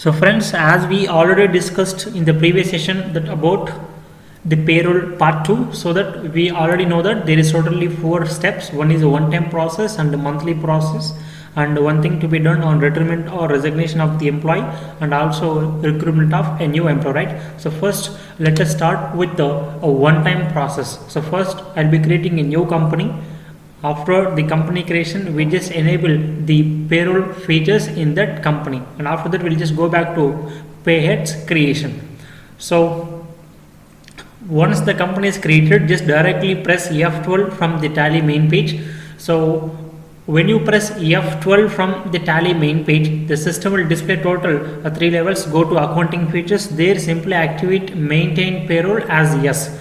So friends, as we already discussed in the previous session that about the payroll part 2, so that we already know that there is totally 4 steps. One is a one-time process and a monthly process, and one thing to be done on retirement or resignation of the employee, and also recruitment of a new employee, right? So first let us start with a one-time process. So first I'll be creating a new company. After the company creation, we just enable the payroll features in that company, and after that we'll just go back to payheads creation. So once the company is created, just directly press F12 from the Tally main page. So when you press F12 from the Tally main page, the system will display total 3 levels. Go to accounting features. There simply activate maintain payroll as yes.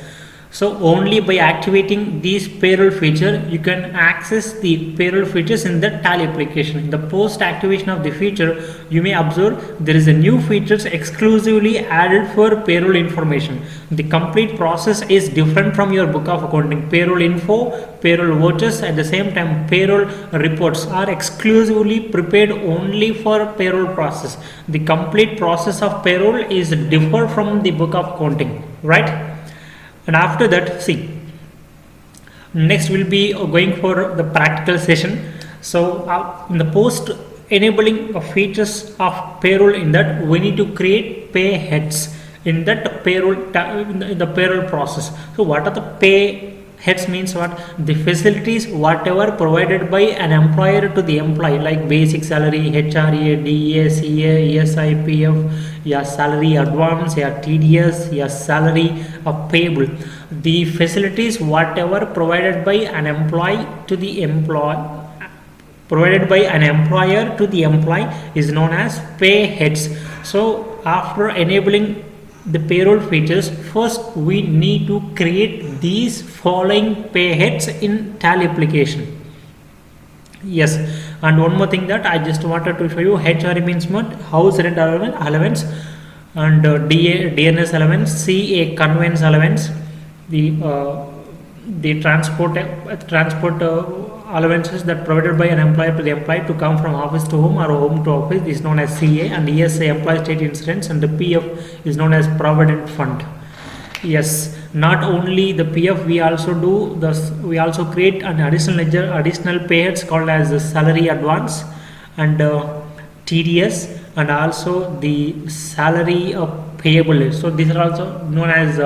So only by activating these payroll feature, you can access the payroll features in the Tally application. The post activation of the feature, you may observe there is a new features exclusively added for payroll information. The complete process is different from your book of accounting. Payroll info, payroll vouchers, at the same time payroll reports are exclusively prepared only for payroll process. The complete process of payroll is different from the book of accounting, right? And after that, see, next we'll be going for the practical session. So in the post enabling of features of payroll, in that we need to create pay heads in that payroll in the payroll process. So what are the pay heads means? What the facilities whatever provided by an employer to the employee, like basic salary, HRA, DA, CA, ESI, PF, your salary advance, your TDS, your salary payable. The facilities whatever provided by an employee to the provided by an employer to the employee is known as pay heads. So after enabling the payroll features, first we need to create these following pay heads in Tally application. Yes, and one more thing that I just wanted to show you, HRE means what? House rent allowance, and DNS allowance, CA conveyance allowance, the transport allowances that provided by an employer to the employee to come from office to home or home to office is known as CA, and ESI employee state insurance, and the PF is known as provident fund. Yes, not only the PF, we also do this, we also create an additional ledger, additional payheads called as the salary advance and TDS, and also the salary payable. So these are also known as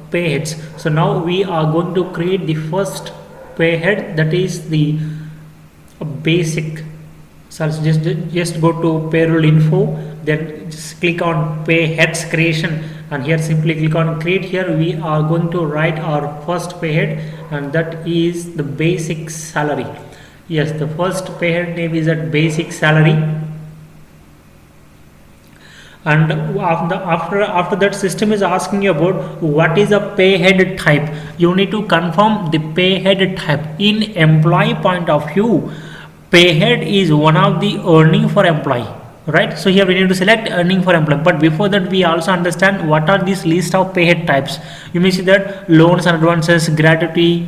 payheads. So now we are going to create the first payhead, that is the basic. So just go to payroll info, then just click on payheads creation, and here simply click on create. Here we are going to write our first payhead, and that is the basic salary. Yes, the first payhead name is at basic salary. And after that, system is asking you about what is a payhead type. You need to confirm the payhead type. In employee point of view, payhead is one of the earning for employee, right? So here we need to select earning for employee, but before that we also understand what are these list of payhead types. You may see that loans and advances, gratuity,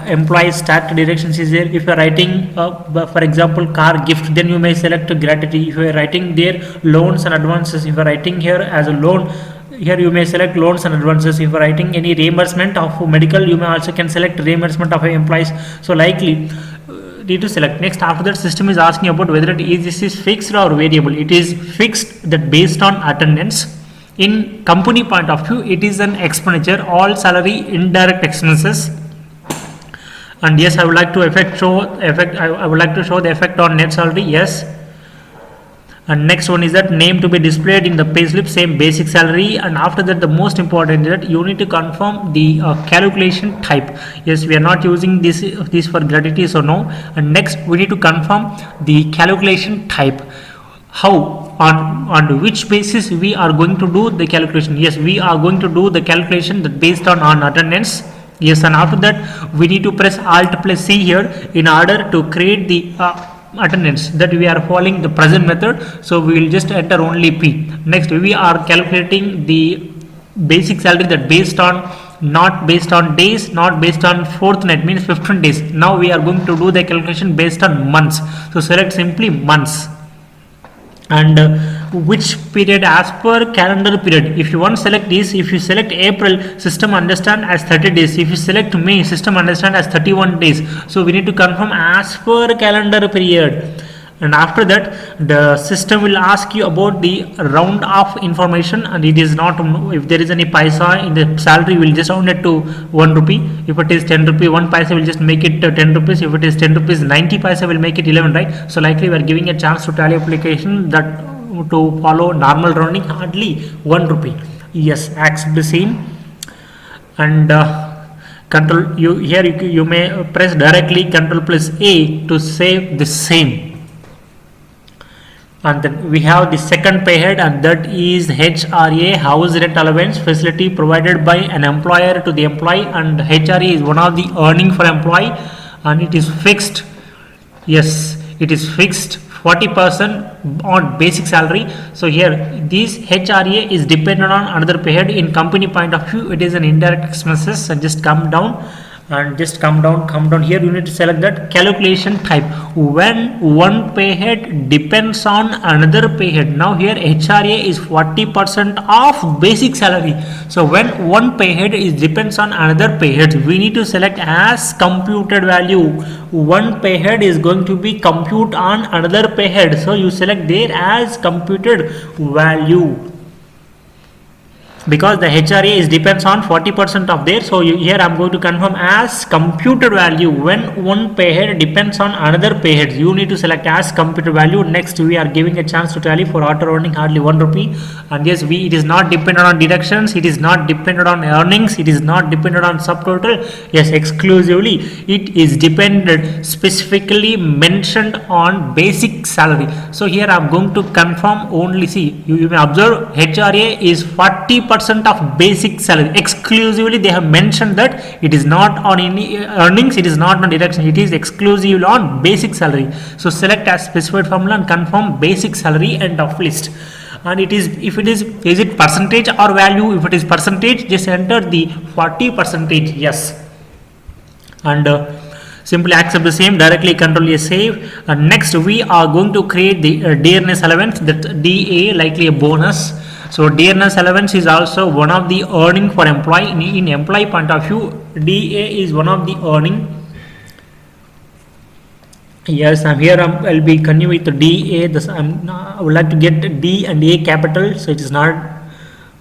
employee start directions is there. If you are writing for example car gift, then you may select gratuity. If you are writing there loans and advances, if you are writing here as a loan, here you may select loans and advances. If you are writing any reimbursement of medical, you may also can select reimbursement of employees. So likely need to select. Next, after that, system is asking about whether this is fixed or variable. It is fixed, that based on attendance. In company point of view, it is an expenditure, all salary indirect expenses. And yes, I would like to I would like to show the effect on net salary. Yes. And next one is that name to be displayed in the payslip, same basic salary. And after that, the most important is that you need to confirm the calculation type. Yes, we are not using this for gratuity, so no. And next we need to confirm the calculation type. How, on which basis we are going to do the calculation? Yes, we are going to do the calculation that based on attendance. Yes, and after that we need to press Alt plus C here in order to create the attendance, that we are following the present method. So we will just enter only P. Next, we are calculating the basic salary, that based on, not based on days, not based on fortnight, means 15 days. Now we are going to do the calculation based on months. So select simply months. And which period as per calendar period. If you want to select this, if you select April, system understand as 30 days. If you select May, system understand as 31 days. So we need to confirm as per calendar period. And after that, the system will ask you about the round off information, and it is not, if there is any paisa in the salary, we'll just round it to 1 rupee. If it is 10 rupee, 1 paisa will just make it 10 rupees. If it is 10 rupees, 90 paisa will make it 11, right? So likely we are giving a chance to Tally application that to follow normal rounding, hardly 1 rupee. Yes, accept the same. And control, you may press directly Control plus A to save the same. And then we have the second pay head, and that is HRA, house rent allowance facility provided by an employer to the employee, and HRA is one of the earning for employee, and it is fixed. Yes, it is fixed 40% on basic salary. So here this HRA is dependent on another pay head. In company point of view, it is an indirect expenses. And just come down and just come down here, you need to select that calculation type. When one pay head depends on another pay head, now here HRA is 40% of basic salary. So when one pay head is depends on another pay head, we need to select as computed value. One pay head is going to be compute on another pay head, so you select there as computed value, because the HRA is depends on 40% of there. So here I am going to confirm as computed value. When one pay head depends on another pay head, you need to select as computed value. Next, we are giving a chance to Tally for auto rounding hardly 1 rupee. And yes, it is not dependent on deductions, it is not dependent on earnings, it is not dependent on subtotal. Yes, exclusively it is dependent, specifically mentioned on basic salary. So here I am going to confirm only. See, you may observe HRA is 40% of basic salary. Exclusively they have mentioned that it is not on any earnings, it is not on deduction, it is exclusive on basic salary. So select as specified formula and confirm basic salary, end of list. And it is, if it is it percentage or value? If it is percentage, just enter the 40%. Yes, and simply accept the same, directly Control A, save. And next we are going to create the dearness allowance, that DA, likely a bonus. So dearness allowance is also one of the earning for employee. In employee point of view, DA is one of the earning. Yes, I'm here. I'll be continuing with the DA. I would like to get D and A capital, so it is not.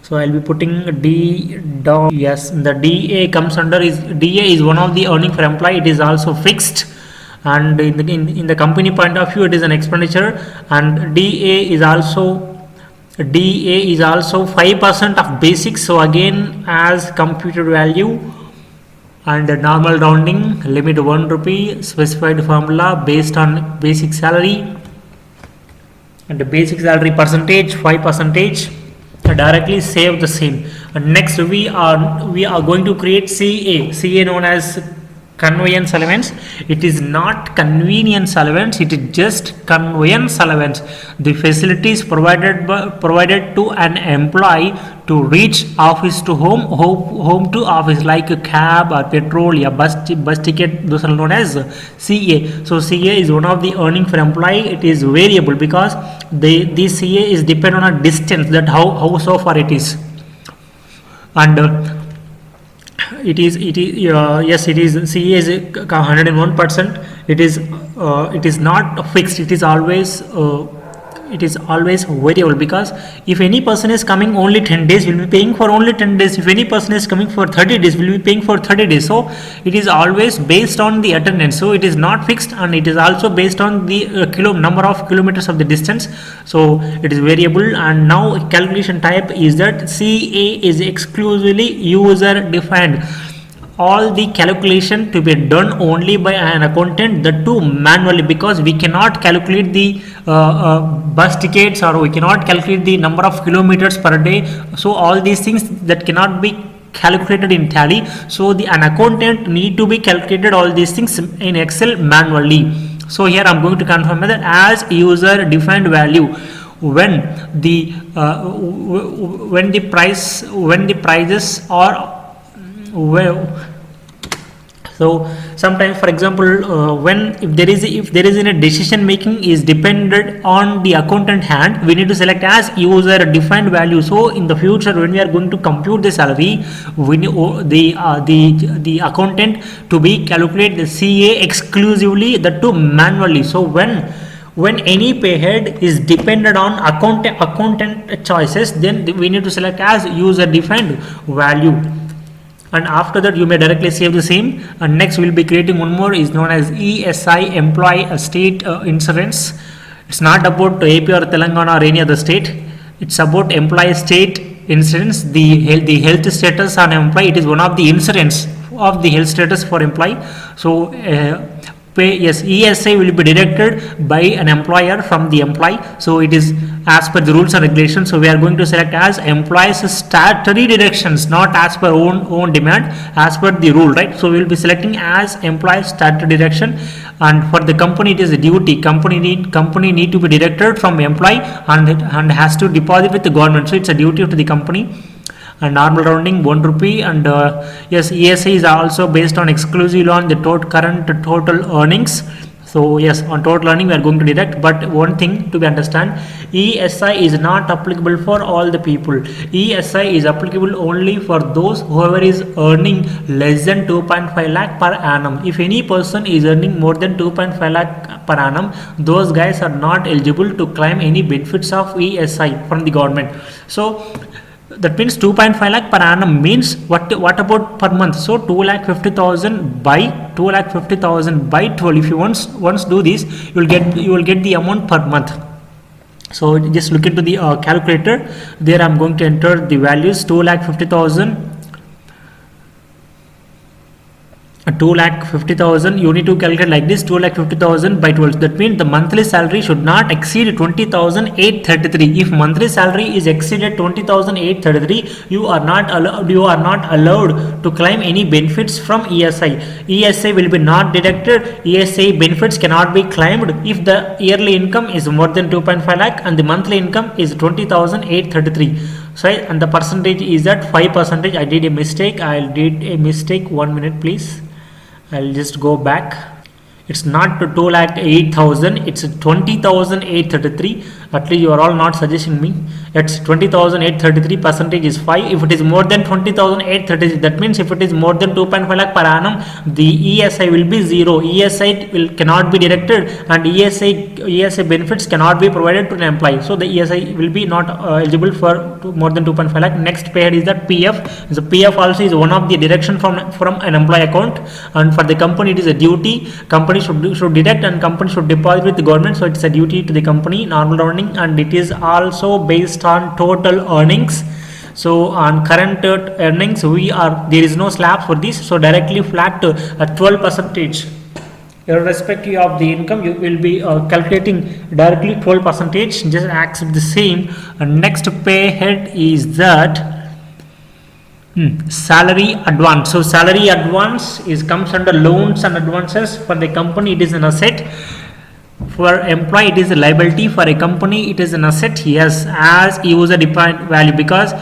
So I'll be putting D down. Yes, the DA comes under is DA is one of the earning for employee. It is also fixed, and in the company point of view, it is an expenditure. And DA is also 5% of basic. So again, as computed value, and the normal rounding, limit 1 rupee, specified formula based on basic salary, and the basic salary percentage 5%. Directly save the same. And next we are going to create CA known as conveyance allowance. It is not convenience allowance, it is just conveyance allowance. The facilities provided to an employee to reach office to home to office, like a cab or petrol, bus ticket, those are known as CA. So CA is one of the earning for employee. It is variable because this CA is dependent on a distance, that how so far it is. And yes, it is CA is 101%. It is not fixed, it is always variable, because if any person is coming only 10 days, will be paying for only 10 days. If any person is coming for 30 days, will be paying for 30 days. So it is always based on the attendance. So it is not fixed, and it is also based on the number of kilometers of the distance. So it is variable. And now calculation type is that CA is exclusively user defined. All the calculation to be done only by an accountant, the two manually, because we cannot calculate the bus tickets, or we cannot calculate the number of kilometers per day. So all these things that cannot be calculated in Tally. So an accountant need to be calculated all these things in Excel manually. So here I'm going to confirm that as user defined value, when the prices are So sometimes, for example, when if there is a decision making is dependent on the accountant hand, we need to select as user defined value. So in the future, when we are going to compute the salary, we need the accountant to be calculate the CA exclusively, that too manually. So when any pay head is dependent on accountant choices, then we need to select as user defined value. And after that, you may directly save the same. And next we'll be creating one more, is known as ESI, employee state insurance. It's not about AP or Telangana or any other state. It's about employee state insurance. The health status on employee, it is one of the insurance of the health status for employee. So ESI will be deducted by an employer from the employee. So it is as per the rules and regulations. So we are going to select as employees statutory deductions, not as per own demand, as per the rule, right? So we will be selecting as employees statutory deduction. And for the company, it is a duty. Company need to be deducted from employee and has to deposit with the government. So it's a duty to the company. And normal rounding 1 rupee. And yes, ESI is also based on exclusively on the current total earnings. So yes, on total earning we are going to deduct. But one thing to be understand, ESI is not applicable for all the people. ESI is applicable only for those whoever is earning less than 2.5 lakh per annum. If any person is earning more than 2.5 lakh per annum, those guys are not eligible to claim any benefits of ESI from the government. So that means 2.5 lakh per annum means what about per month? So 2,50,000 by 2,50,000 by 12. If you once do this, you will get the amount per month. So just look into the calculator. There I'm going to enter the values. 2,50,000. 2,50,000, you need to calculate like this: 2,50,000 by 12. That means the monthly salary should not exceed 20,833. If monthly salary is exceeded 20,833, you are not allowed to claim any benefits from ESI. ESI will be not deducted. ESI benefits cannot be claimed if the yearly income is more than 2.5 lakh and the monthly income is 20,833. So and the percentage is at 5%. I did a mistake. 1 minute please. I'll just go back. It's not 2,08,000, it's 20,833. At least you are all not suggesting me. It's 20,833, percentage is 5. If it is more than 20,833, that means if it is more than 2.5 lakh per annum, the ESI will be 0. ESI cannot be deducted, and ESI benefits cannot be provided to an employee. So the ESI will be not eligible for more than 2.5 lakh. Next paid is that PF. The PF also is one of the deduction from an employee account, and for the company it is a duty. Company should deduct and company should deposit with the government. So it's a duty to the company, normal rounding, and it is also based on total earnings. So on current earnings, there is no slab for this, so directly flat at 12%. Irrespective of the income, you will be calculating directly 12%. Just accept the same. Next pay head is that salary advance. So salary advance comes under loans and advances. For the company it is an asset, for employee it is a liability, for a company it is an asset. Yes, as user defined value, because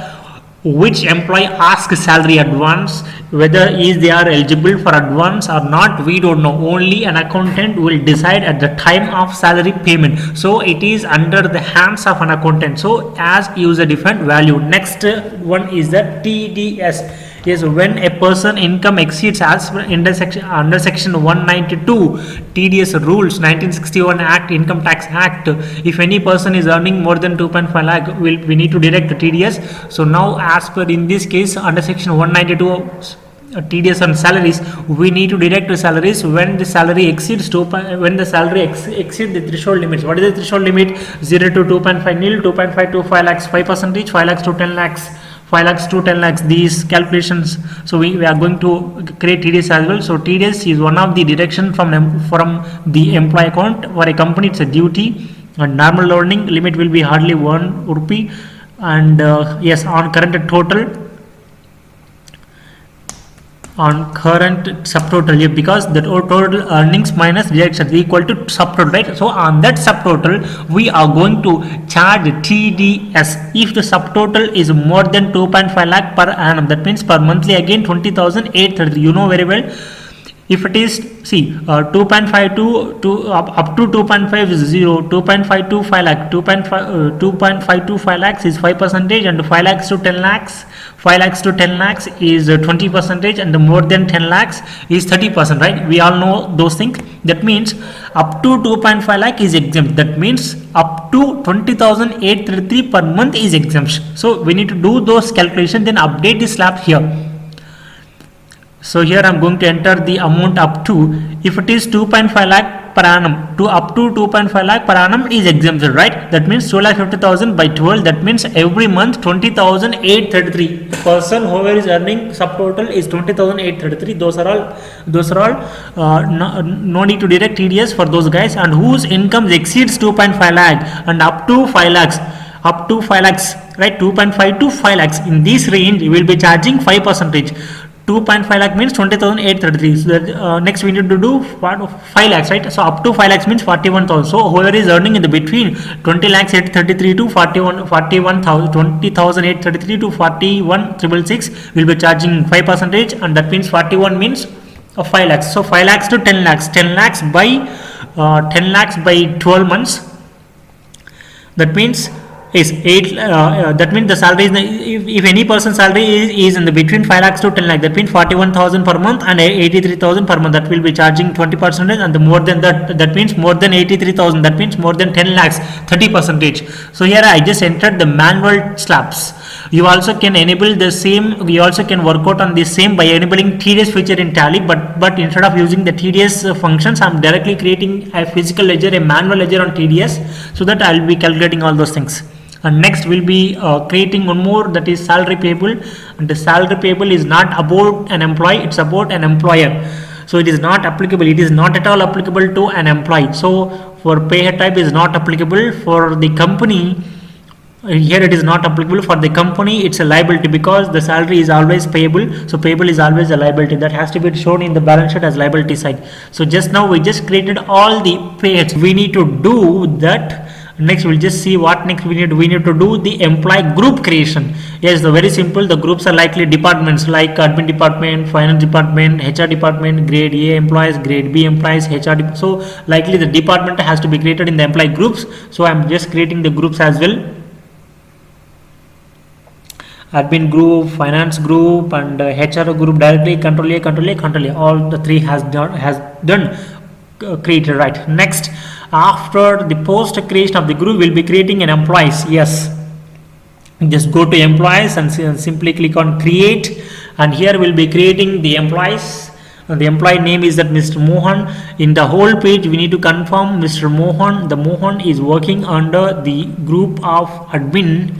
which employee asks salary advance, whether they are eligible for advance or not, we don't know. Only an accountant will decide at the time of salary payment. So it is under the hands of an accountant. So as user defined value. Next one is the TDS. Yes, when a person income exceeds as under section 192 TDS rules, 1961 Act, Income Tax Act, if any person is earning more than 2.5 lakh, we need to deduct the TDS. So now as per in this case under section 192 TDS on salaries, we need to deduct the salaries when the salary exceeds exceeds the threshold limits. What is the threshold limit? 0 to 2.5 nil, 2.5 to 5 lakhs 5%, 5 lakhs to 10 lakhs 5 lakhs to 10 lakhs, these calculations. So we are going to create TDS as well. So TDS is one of the deduction from the employee account. For a company it's a duty, and normal loading limit will be hardly 1 rupee. And yes, on current subtotal, because the total earnings minus deductions equal to subtotal, right? So on that subtotal we are going to charge TDS if the subtotal is more than 2.5 lakh per annum. That means per monthly again 20,830. You know very well, If it is, see, 2.52 to up to 2.5 is 0, 2.525 lakh, 2.525 lakhs is 5%, and 5 lakhs to 10 lakhs, 5 lakhs to 10 lakhs is 20%, and the more than 10 lakhs is 30%, right? We all know those things. That means up to 2.5 lakh is exempt. That means up to 20,833 per month is exemption. So we need to do those calculations, then update the slab here. So here I am going to enter the amount up to, if it is 2.5 lakh per annum, to up to 2.5 lakh per annum is exempted, right? That means 2,50,000 by 12, that means every month 20,833. The person whoever is earning subtotal is 20,833. Those are all no need to deduct TDS for those guys, and whose income exceeds 2.5 lakh and up to 5 lakhs. Up to 5 lakhs, right? 2.5 to 5 lakhs. In this range, you will be charging 5%. 2.5 lakh means 20,833. So that, next we need to do 5 lakhs, right? So up to 5 lakhs means 41,000. So whoever is earning in the between 20 lakhs 833 to 41,000, 20,833 to 41,666 will be charging 5%, and that means 41 means 5 lakhs. So 5 lakhs to 10 lakhs, 10 lakhs by 12 months. That means is 8, that means the salary is, if any person's salary is in the between 5 lakhs to 10 lakhs, that means 41,000 per month and 83,000 per month, that will be charging 20%, and the more than that means more than 83,000, that means more than 10 lakhs, 30%. So here I just entered the manual slabs. You also can enable the same, we also can work out on the same by enabling TDS feature in Tally, but instead of using the TDS functions, I'm directly creating a physical ledger, a manual ledger on TDS, so that I'll be calculating all those things. And next we'll be creating one more, that is salary payable, and the salary payable is not about an employee, it's about an employer. So it is not applicable, it is not at all applicable to an employee. So for pay head type is not applicable. For the company, here it is not applicable. For the company it's a liability, because the salary is always payable, so payable is always a liability, that has to be shown in the balance sheet as liability side. So just now we just created all the pay heads. We need to do that. Next we'll just see what next we need to do the employee group creation. Yes, the very simple, the groups are likely departments like admin department, finance department, HR department, grade A employees, grade B employees, HR so likely the department has to be created in the employee groups. So I'm just creating the groups as well. Admin group, finance group, and HR group directly, control A, all the three has done created, right? Next, after the post creation of the group, we'll be creating an employees. Yes, just go to employees and simply click on create, and here we'll be creating the employees. The employee name is that Mr. Mohan. In the whole page we need to confirm Mr. Mohan. The Mohan is working under the group of admin.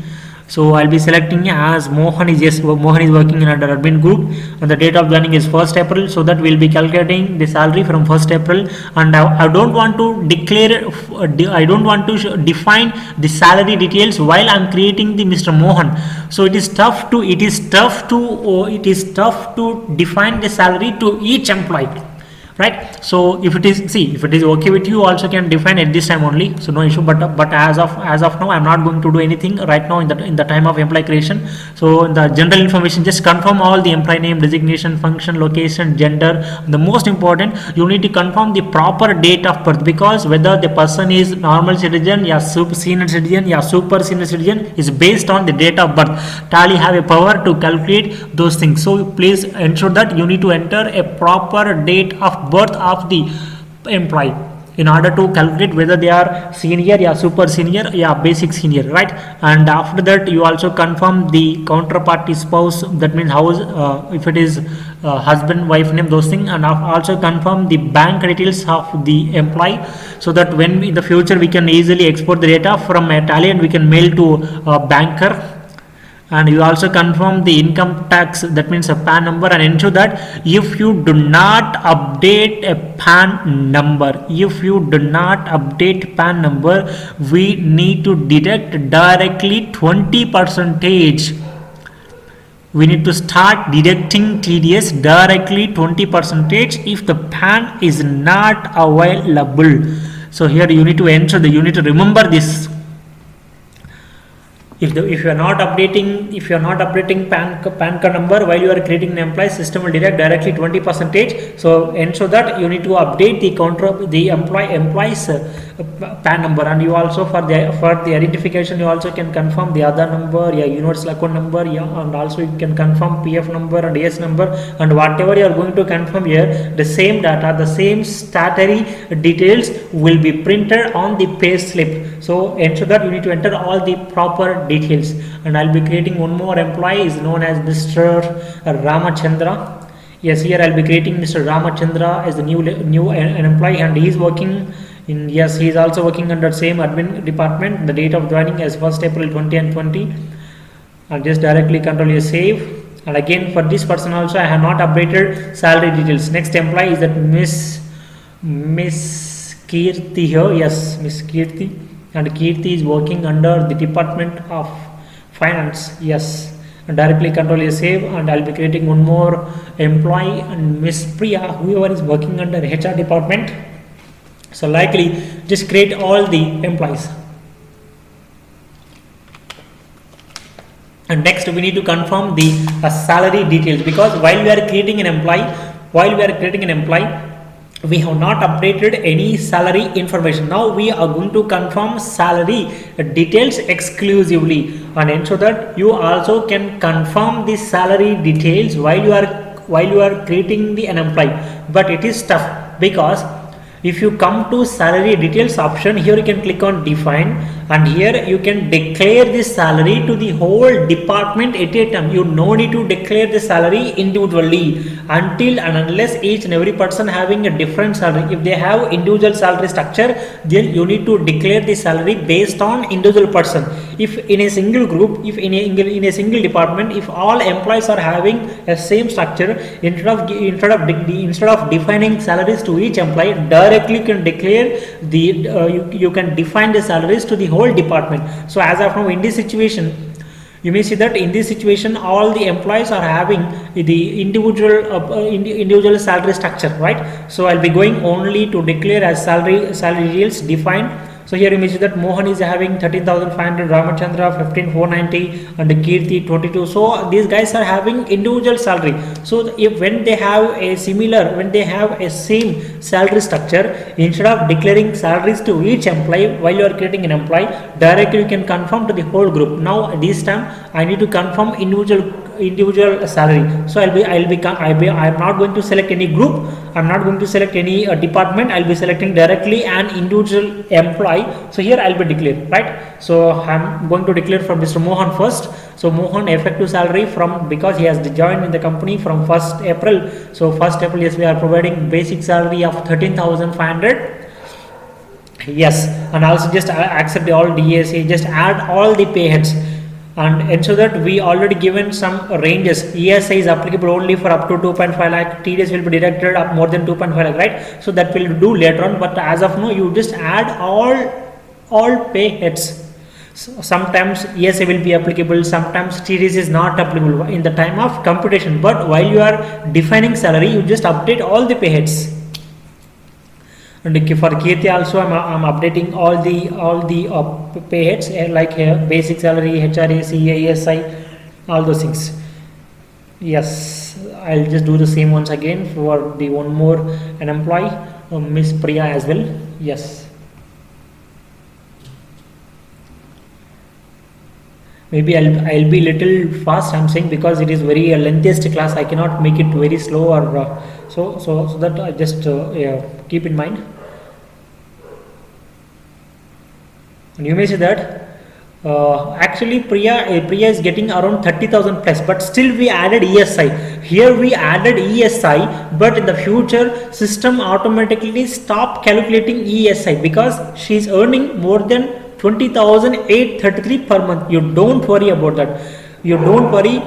So I'll be selecting as Mohan is working in under admin group, and the date of joining is 1st April, so that we'll be calculating the salary from 1st April. And I don't want to define the salary details while I'm creating the Mr. Mohan. So it is tough to define the salary to each employee, right? So if it is okay with you, also can define at this time only, so no issue. But as of now, I'm not going to do anything right now in the time of employee creation. So in the general information, just confirm all the employee name, designation, function, location, gender. The most important, you need to confirm the proper date of birth, because whether the person is normal citizen, super senior citizen, super senior citizen is based on the date of birth. Tally have a power to calculate those things. So please ensure that you need to enter a proper date of birth of the employee in order to calculate whether they are senior, super senior, basic senior, right? And after that, you also confirm the counterparty spouse, that means house, if it is husband, wife name, those things, and also confirm the bank details of the employee, so that when in the future we can easily export the data from a Tally and we can mail to a banker. And you also confirm the income tax, that means a PAN number, and ensure that if you do not update a PAN number, we need to deduct directly 20%. We need to start deducting TDS directly 20% if the PAN is not available. So here you need to ensure that you need to remember this. If you are not updating PAN card number while you are creating an employee, system will deduct directly 20%. So ensure that you need to update the employee's PAN number, and you also for the identification you also can confirm the other number, your universal account number, and also you can confirm PF number and AS number, and whatever you are going to confirm here, the same data, the same statutory details will be printed on the pay slip. So ensure that you need to enter all the proper details. And I'll be creating one more employee, is known as Mr. Ramachandra. Yes, here I'll be creating Mr. Ramachandra as the new an employee, and he is working in, yes, he is also working under same admin department. The date of joining is 1st April 2020, and just directly control your save. And again for this person also I have not updated salary details. Next employee is that Miss Kirti here. Yes, Miss Kirti, and Kirti is working under the Department of Finance. Yes, and directly control your save, and I'll be creating one more employee, and Miss Priya, whoever is working under HR department. So likely just create all the employees. And next we need to confirm the salary details, because while we are creating an employee, we have not updated any salary information. Now we are going to confirm salary details exclusively, and ensure that you also can confirm the salary details while you are creating an employee. But it is tough, because if you come to salary details option, here you can click on define, and here you can declare the salary to the whole department at a time. You no need to declare the salary individually until and unless each and every person having a different salary. If they have individual salary structure, then you need to declare the salary based on individual person. If in a single group, if in a single department, if all employees are having a same structure, instead of defining salaries to each employee, directly you can declare you can define the salaries to the whole department. So as of now, in this situation, you may see that in this situation all the employees are having the individual salary structure, right? So I'll be going only to declare as salary details defined. So here you may see that Mohan is having 13,500, Ramachandra 15,490, and Kirti 22. So these guys are having individual salary. So if when they have a same salary structure, instead of declaring salaries to each employee while you are creating an employee, directly you can confirm to the whole group. Now this time I need to confirm individual salary. So I'm not going to select any group, I'm not going to select any department. I'll be selecting directly an individual employee. So here I'll be declared, right? So I'm going to declare from Mr. Mohan first. So Mohan effective salary from, because he has joined in the company from 1st April. So 1st April, yes, we are providing basic salary of 13,500. Yes, and also just accept all DSA, just add all the pay heads, and ensure that we already given some ranges. ESI is applicable only for up to 2.5 lakh, TDS will be deducted up more than 2.5 lakh, right? So that will do later on, but as of now you just add all pay heads. So sometimes ESI will be applicable, sometimes TDS is not applicable in the time of computation, but while you are defining salary, you just update all the pay heads. And for Kirti also I'm updating all the pay heads, like here basic salary, HRAC, ASI, all those things. Yes, I'll just do the same once again for the one more an employee, Miss Priya as well. Yes, maybe I'll be little fast, I'm saying, because it is very lengthiest class. I cannot make it very slow, or so that I just keep in mind. And you may say that actually Priya is getting around 30,000 plus, but still we added ESI. Here we added ESI, but in the future system automatically stop calculating ESI because she is earning more than 20,833 per month. You don't worry about that. You don't worry.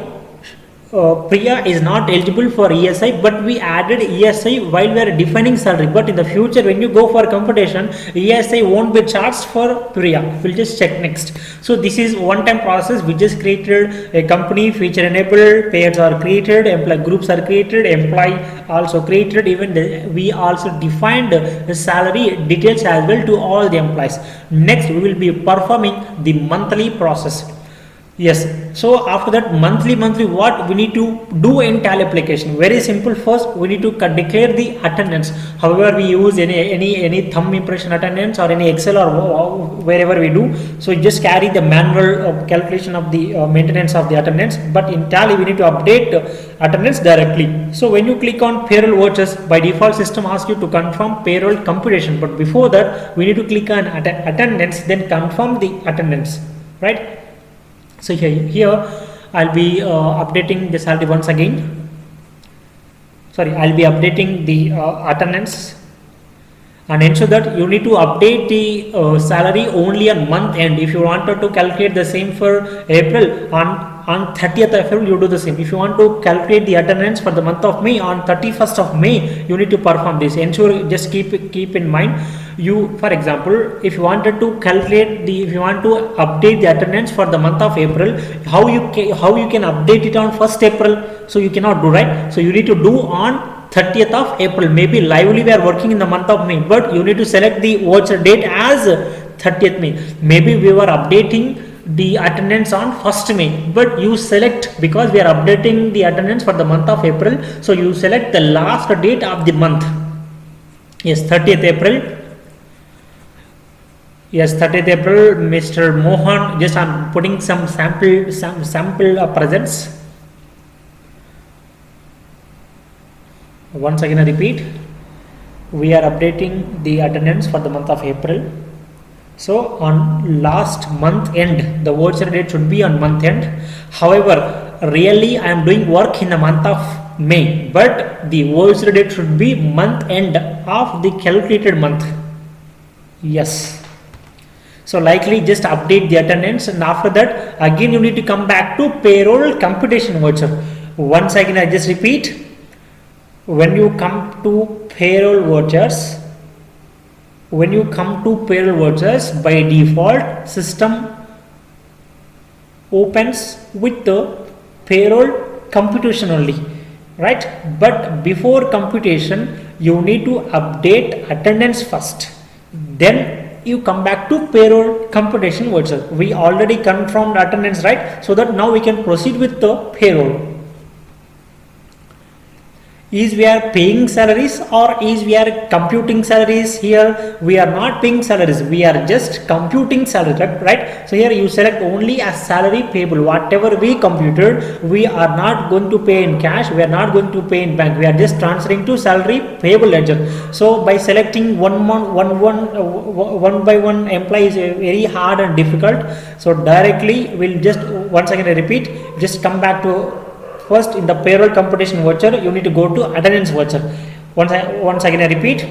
Priya is not eligible for ESI, but we added ESI while we are defining salary. But in the future, when you go for computation, ESI won't be charged for Priya. We'll just check next. So this is one-time process. We just created a company, feature enabled, payers are created, employee groups are created, employee also created. Even we also defined the salary details as well to all the employees. Next, we will be performing the monthly process. Yes. So after that, monthly what we need to do in Tally application? Very simple. First we need to declare the attendance. However we use any thumb impression attendance or any Excel or wherever we do, so you just carry the manual calculation of the maintenance of the attendance. But in Tally we need to update attendance directly. So when you click on payroll vouchers, by default system asks you to confirm payroll computation, but before that we need to click on attendance, then confirm the attendance, right? So here I'll be updating the salary once again. Sorry, I'll be updating the attendance, and ensure that you need to update the salary only on month end. If you wanted to calculate the same for April, on 30th of April you do the same. If you want to calculate the attendance for the month of May, on 31st of May you need to perform this. Ensure, just keep in mind, you, for example, if you wanted to if you want to update the attendance for the month of April, how you can update it on 1st April? So you cannot do, right? So you need to do on 30th of April. Maybe lively we are working in the month of May, but you need to select the voucher date as 30th May. Maybe we were updating the attendance on 1st May, but you select, because we are updating the attendance for the month of April, so you select the last date of the month. Yes, 30th April. Yes, 30th April, Mr. Mohan. Just I'm putting some sample presents. Once again I repeat, we are updating the attendance for the month of April. So on last month end, the voucher date should be on month end. However, really I am doing work in the month of May, but the voucher date should be month end of the calculated month. Yes. So likely just update the attendance, and after that again you need to come back to payroll computation voucher. Once again I just repeat, when you come to payroll vouchers, by default system opens with the payroll computation only, right? But before computation you need to update attendance first, then you come back to payroll computation voucher. We already confirmed attendance, right? So that now we can proceed with the payroll. Is we are paying salaries or is we are computing salaries? Here we are not paying salaries, we are just computing salary, right? So here you select only as salary payable. Whatever we computed, we are not going to pay in cash, we are not going to pay in bank, we are just transferring to salary payable ledger. So by selecting one by one employee is very hard and difficult. So directly we'll just, once again I repeat, just come back to first in the payroll computation voucher, you need to go to attendance voucher. Once again I repeat,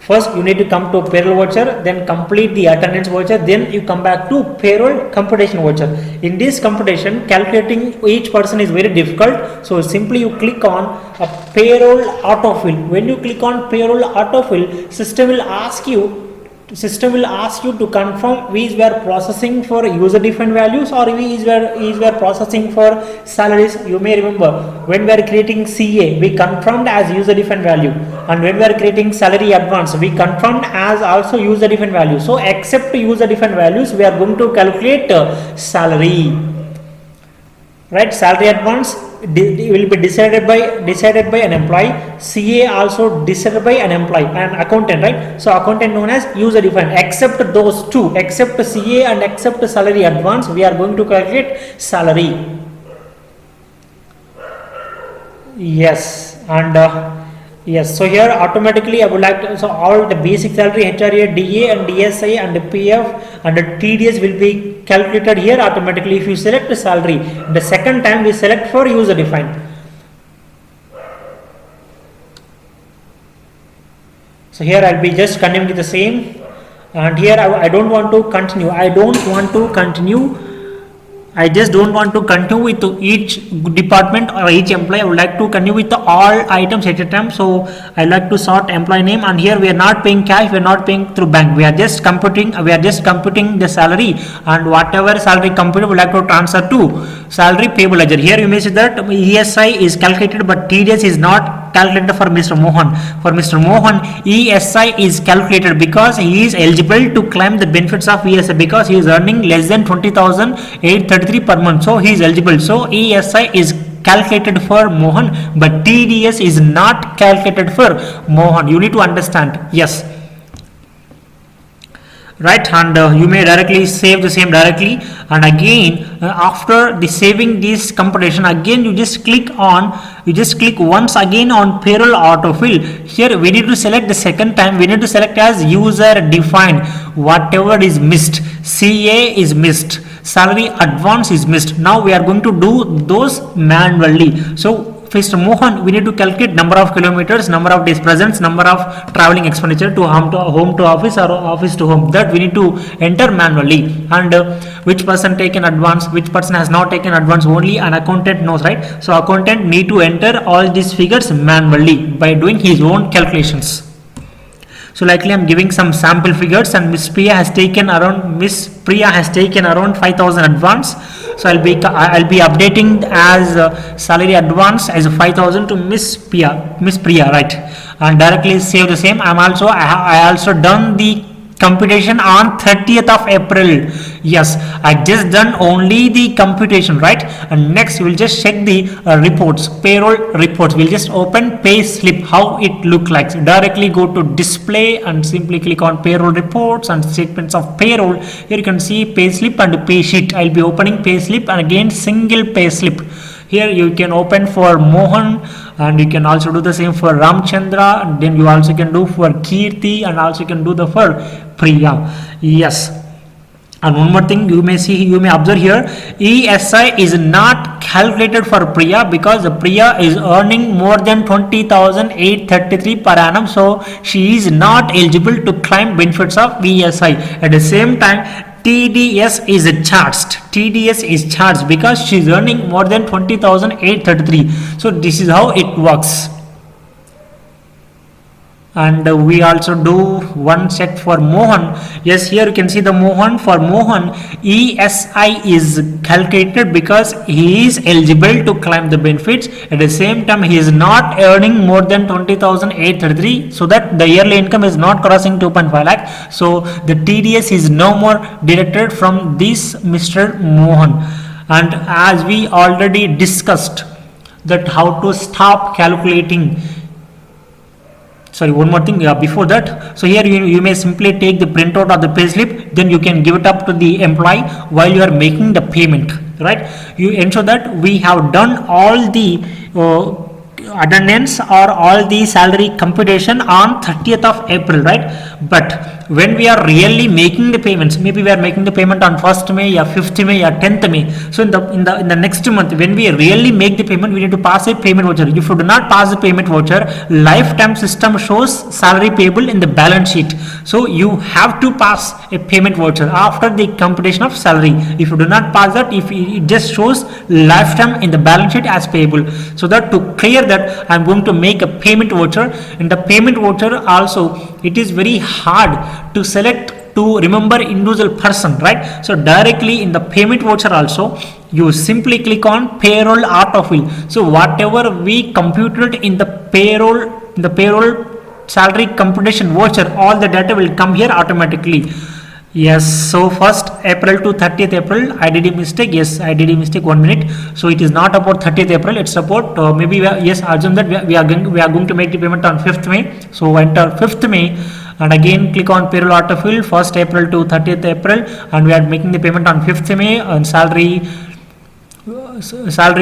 first you need to come to payroll voucher, then complete the attendance voucher, then you come back to payroll computation voucher. In this computation, calculating each person is very difficult, so simply you click on a payroll autofill. When you click on payroll autofill, system will ask you to confirm we were processing for user defined values or we were processing for salaries. You may remember, when we are creating CA, we confirmed as user defined value, and when we are creating salary advance, we confirmed as also user defined value. So except user defined values, we are going to calculate salary, right? Salary advance will be decided by an employee. CA also decided by an employee, and accountant, right? So accountant known as user defined. Except those two, except CA and except salary advance, we are going to calculate salary. Yes, and yes, so here automatically I would like to, so all the basic salary, HRA, DA and DSI and PF and the TDS will be calculated here automatically if you select the salary. The second time we select for user defined. So here I'll be just continuing the same, and here I don't want to continue. I just don't want to continue with each department or each employee. I would like to continue with all items at a time. So I like to sort employee name, and here we are not paying cash, we are not paying through bank. We are just computing the salary, and whatever salary computed we like to transfer to. salary payable ledger. Here you may see that ESI is calculated, but TDS is not calculated for Mr. Mohan. For Mr. Mohan, ESI is calculated because he is eligible to claim the benefits of ESI because he is earning less than 20,833 per month. So he is eligible. So ESI is calculated for Mohan, but TDS is not calculated for Mohan. You need to understand. Yes. Right, and you may directly save the same directly, and again after the saving this computation, again you just click once again on payroll autofill. Here we need to select the second time, we need to select as user defined. Whatever is missed, CA is missed, salary advance is missed. Now we are going to do those manually. So Mr. Mohan, we need to calculate number of kilometers, number of days presence, number of traveling expenditure to home to office or office to home. That we need to enter manually. And which person taken advance, which person has not taken advance, only an accountant knows, right? So accountant need to enter all these figures manually by doing his own calculations. So likely I'm giving some sample figures, and Miss Priya has taken around 5,000 advance. So I'll be updating as salary advance as 5,000 to Miss Priya, right? And directly save the same. I also done the computation on 30th of April. Yes, I just done only the computation, right? And next we'll just check the reports, payroll reports. We'll just open PaySlip, how it look like. So directly go to display and simply click on payroll reports and statements of payroll. Here you can see PaySlip and PaySheet. I'll be opening PaySlip and again single PaySlip. Here you can open for Mohan, and you can also do the same for Ramchandra, and then you also can do for Kirti, and also can do the for Priya. Yes. And one more thing you may observe here, ESI is not calculated for Priya because Priya is earning more than 20,833 per annum, so she is not eligible to claim benefits of ESI. At the same time, TDS is charged because she is earning more than 20,833. So this is how it works. And we also do one check for Mohan. Yes, here you can see the Mohan. For Mohan, ESI is calculated because he is eligible to claim the benefits. At the same time, he is not earning more than 20,833, so that the yearly income is not crossing 2.5 lakh. So the TDS is no more deducted from this Mr. Mohan. And as we already discussed that how to stop calculating. Sorry, one more thing before that. So here you may simply take the printout of the payslip, then you can give it up to the employee while you are making the payment, right? You ensure that we have done all the attendance or all the salary computation on 30th of April, right? But when we are really making the payments, maybe we are making the payment on 1st May or 5th May or 10th May. So in the next month, when we really make the payment, we need to pass a payment voucher. If you do not pass the payment voucher, lifetime system shows salary payable in the balance sheet. So you have to pass a payment voucher after the computation of salary. If you do not pass that, if it just shows lifetime in the balance sheet as payable. So that to clear that, I'm going to make a payment voucher. In the payment voucher also, it is very hard to select to remember individual person, right? So directly in the payment voucher also, you simply click on payroll autofill. So whatever we computed in the payroll salary computation voucher, all the data will come here automatically. Yes, so 1st April to 30th April, I did a mistake. Yes, I did a mistake. 1 minute. So it is not about 30th April. It's about assume that we are going to make the payment on 5th May. So enter 5th May. And again click on payroll autofill 1st April to 30th April, and we are making the payment on 5th May and salary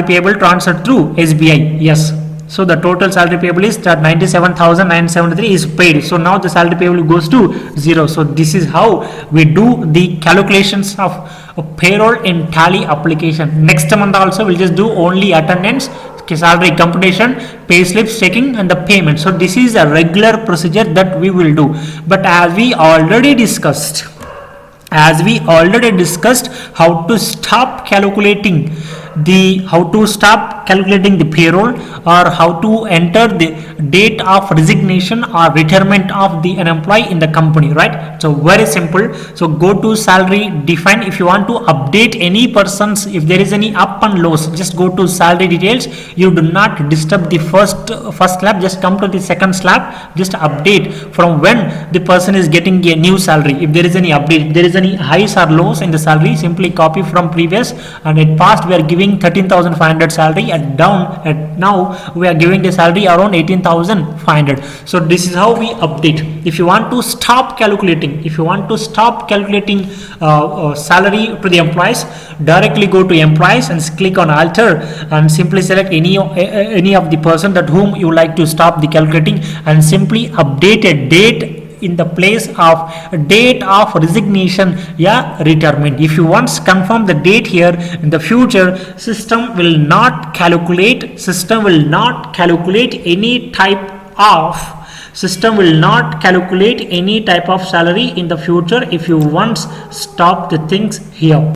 payable transferred through SBI. Yes, so the total salary payable is that 97,973 is paid. So now the salary payable goes to 0. So this is how we do the calculations of payroll in Tally application. Next month also we'll just do only attendance, salary computation, pay slips checking, and the payment. So this is a regular procedure that we will do. But as we already discussed how to stop calculating the how to stop calculating the payroll, or how to enter the date of resignation or retirement of an employee in the company, right? So very simple. So go to salary define. If you want to update any person's, if there is any up and lows, just go to salary details. You do not disturb the first slab, just come to the second slab, just update from when the person is getting a new salary. If there is any update, if there is any highs or lows in the salary, simply copy from previous. And at past we are giving 13,500 salary, and down at now we are giving the salary around 18,500. So this is how we update. If you want to stop calculating, salary to the employees, directly go to employees and click on alter, and simply select any of the person that whom you like to stop the calculating, and simply update a date in the place of date of resignation, retirement. If you once confirm the date here, in the future system will not calculate any type of salary in the future if you once stop the things here.